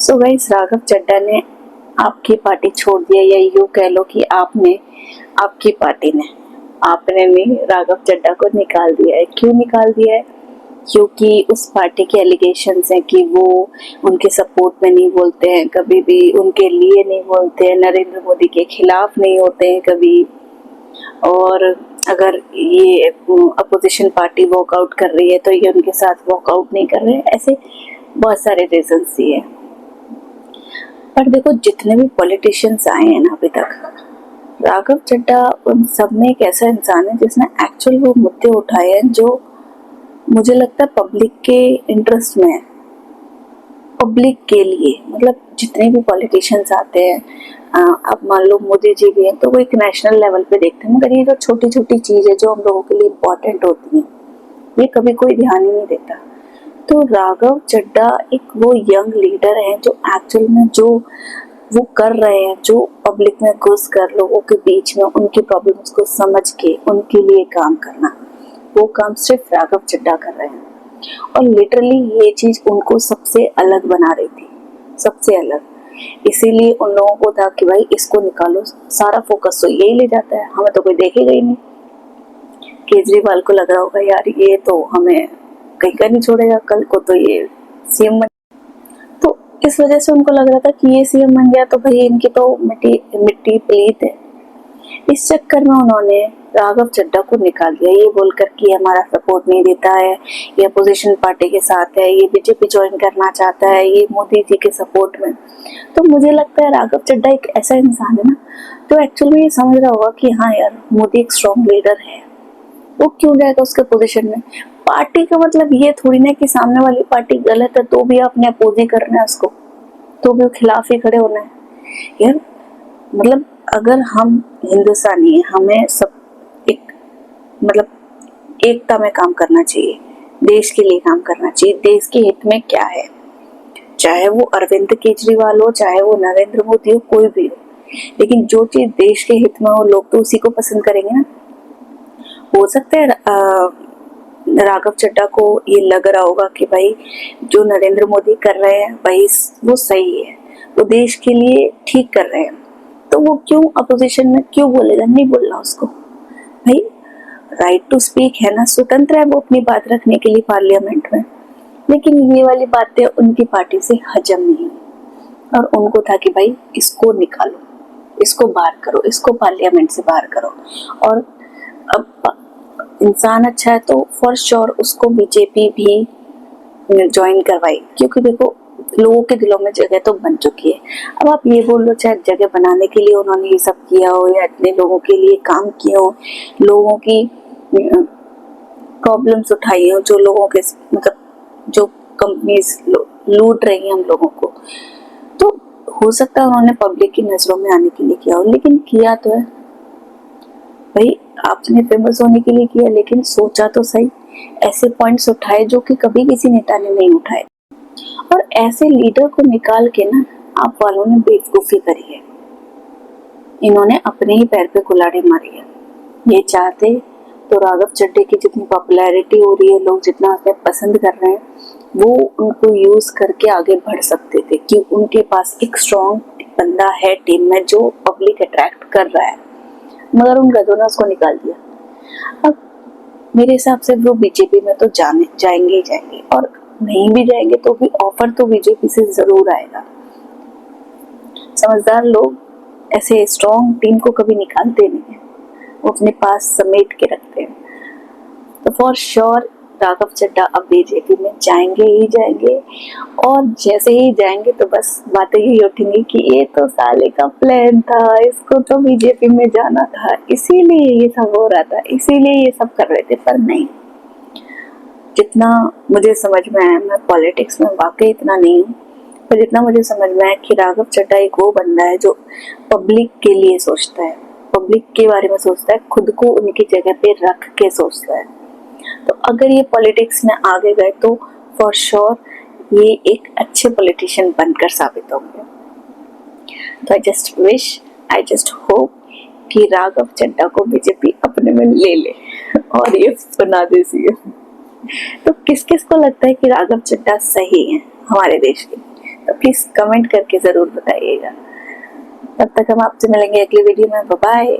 So guys, Raghav Chadha ने आपकी party छोड़ दिया, या यूँ कह लो कि आपकी पार्टी ने आपने नहीं, राघव चड्ढा को निकाल दिया है। क्यों निकाल दिया है? क्योंकि उस पार्टी के एलिगेशंस हैं कि वो उनके सपोर्ट में नहीं बोलते हैं, कभी भी उनके लिए नहीं बोलते हैं, नरेंद्र मोदी के खिलाफ नहीं होते हैं कभी। और अगर ये अपोजिशन पार्टी वॉकआउट कर रही है तो ये उनके साथ वॉकआउट नहीं कर रहे हैं। ऐसे बहुत सारे रीजंस दिए। पर देखो, जितने भी पॉलिटिशियंस आए हैं ना अभी तक, राघव चड्ढा उन सब में एक ऐसा इंसान है जिसने एक्चुअल वो मुद्दे उठाए हैं जो मुझे लगता है पब्लिक के इंटरेस्ट में है, पब्लिक के लिए। मतलब जितने भी पॉलिटिशियंस आते हैं, अब मान लो मोदी जी भी हैं तो वो एक नेशनल लेवल पे देखते हैं, मगर ये जो छोटी छोटी चीज़ है जो हम लोगों के लिए इम्पोर्टेंट होती हैं, ये कभी कोई ध्यान ही नहीं देता। तो राघव चड्ढा एक वो यंग लीडर है जो एक्चुअल में जो वो कर रहे हैं, जो पब्लिक में घुस कर लोगों के बीच में उनकी प्रॉब्लम्स को समझ के उनके लिए काम करना, वो काम सिर्फ राघव चड्ढा कर रहे हैं। और लिटरली ये चीज़ उनको सबसे अलग बना रही थी, सबसे अलग। इसीलिए उन लोगों को था कि भाई इसको निकालो, सारा फोकस तो यही ले जाता है, हमें तो कोई देखेगा ही नहीं। केजरीवाल को लग रहा होगा यार ये तो हमें कहीं का नहीं छोड़ेगा, कल को तो ये सीएम बन, तो इस वजह से उनको लग रहा था कि ये सीएम बन गया तो भाई इनकी तो मिट्टी पलीत है। इस चक्कर में उन्होंने राघव चड्ढा को निकाल दिया, ये बोलकर कि हमारा सपोर्ट नहीं देता है, ये अपोजिशन पार्टी के साथ है, ये बीजेपी ज्वाइन करना चाहता है, ये मोदी जी के सपोर्ट में। तो मुझे लगता है राघव चड्ढा एक ऐसा इंसान है ना तो एक्चुअली ये समझ रहा होगा कि हाँ यार, मोदी एक स्ट्रॉन्ग लीडर है, वो क्यों जाएगा उसके पोजीशन में। पार्टी का मतलब ये थोड़ी ना कि सामने वाली पार्टी गलत है तो भी आपने अपोज ही करना है उसको, तो भी खिलाफ ही खड़े होना है यार। मतलब अगर हम हिंदुस्तानी हैं, हमें सब एक मतलब एकता में काम करना चाहिए, देश के लिए काम करना चाहिए। देश के हित में क्या है, चाहे वो अरविंद केजरीवाल हो, चाहे वो नरेंद्र मोदी हो, कोई भी हो, लेकिन जो चीज देश के हित में हो लोग तो उसी को पसंद करेंगे ना। हो सकता है राघव चड्ढा को ये लग रहा होगा कि भाई जो नरेंद्र मोदी कर रहे हैं भाई वो सही है, वो देश के लिए ठीक कर रहे हैं, तो वो क्यों अपोजिशन में क्यों बोलेगा, नहीं बोलना उसको। भाई राइट टू स्पीक है ना, स्वतंत्र है वो अपनी बात रखने के लिए पार्लियामेंट में। लेकिन ये वाली बातें उनकी पार्टी से हजम नहीं हुई और उनको था कि भाई इसको निकालो, इसको बाहर करो, इसको पार्लियामेंट से बाहर करो। और अब इंसान अच्छा है तो फॉर श्योर उसको बीजेपी भी ज्वाइन करवाई, क्योंकि देखो लोगों के दिलों में जगह तो बन चुकी है। अब आप ये बोल लो चाहे जगह बनाने के लिए उन्होंने ये सब किया हो या इतने लोगों के लिए काम किए हो, लोगों की प्रॉब्लम्स उठाई हो, जो लोगों के मतलब जो कंपनीज लूट रही हैं हम लोगों को, तो हो सकता है उन्होंने पब्लिक की नजरों में आने के लिए किया हो, लेकिन किया तो है भाई, आपने फेमस होने के लिए किया, लेकिन सोचा तो सही, ऐसे पॉइंट्स उठाए जो कि कभी किसी नेता ने नहीं उठाए। और ऐसे लीडर को निकाल के ना आप वालों ने बेवकूफी करी है, इन्होंने अपने ही पैर पे कुल्हाड़ी मारी है। ये चाहते तो राघव चड्ढे की जितनी पॉपुलैरिटी हो रही है, लोग जितना उसे पसंद कर रहे हैं, वो उनको यूज करके आगे बढ़ सकते थे कि उनके पास एक स्ट्रॉन्ग बंदा है टीम में जो पब्लिक अट्रैक्ट कर रहा है, मगर उन गधों ने उसको निकाल दिया। अब मेरे हिसाब से वो बीजेपी में तो जाएंगे ही जाएंगे, और नहीं भी जाएंगे तो भी ऑफर तो बीजेपी से जरूर आएगा। समझदार लोग ऐसे स्ट्रॉन्ग टीम को कभी निकालते नहीं है, वो अपने पास समेट के रखते हैं। तो फॉर श्योर राघव चड्ढा अब बीजेपी में जाएंगे ही जाएंगे, और जैसे ही जाएंगे तो बस बातें यही उठेंगी कि ये तो साले का प्लान था, इसको तो बीजेपी में जाना था, इसीलिए ये सब हो रहा था, इसीलिए ये सब कर रहे थे। पर नहीं, जितना मुझे समझ में आया, मैं पॉलिटिक्स में वाकई इतना नहीं हूँ, पर जितना मुझे समझ में आया कि राघव चड्ढा एक वो बंदा है जो पब्लिक के लिए सोचता है, पब्लिक के बारे में सोचता है, खुद को उनकी जगह पे रख के सोचता है। तो अगर ये पॉलिटिक्स में आगे गए तो फॉर श्योर ये एक अच्छे पॉलिटिशियन बनकर साबित होंगे। तो आई जस्ट होप कि राघव चड्ढा को बीजेपी अपने में ले ले और ये बना दे सीएम। तो किस किस को लगता है कि राघव चड्ढा सही है हमारे देश के? तो प्लीज कमेंट करके जरूर बताइएगा। तब तक हम आपसे मिलेंगे अगली वीडियो में। Bye bye.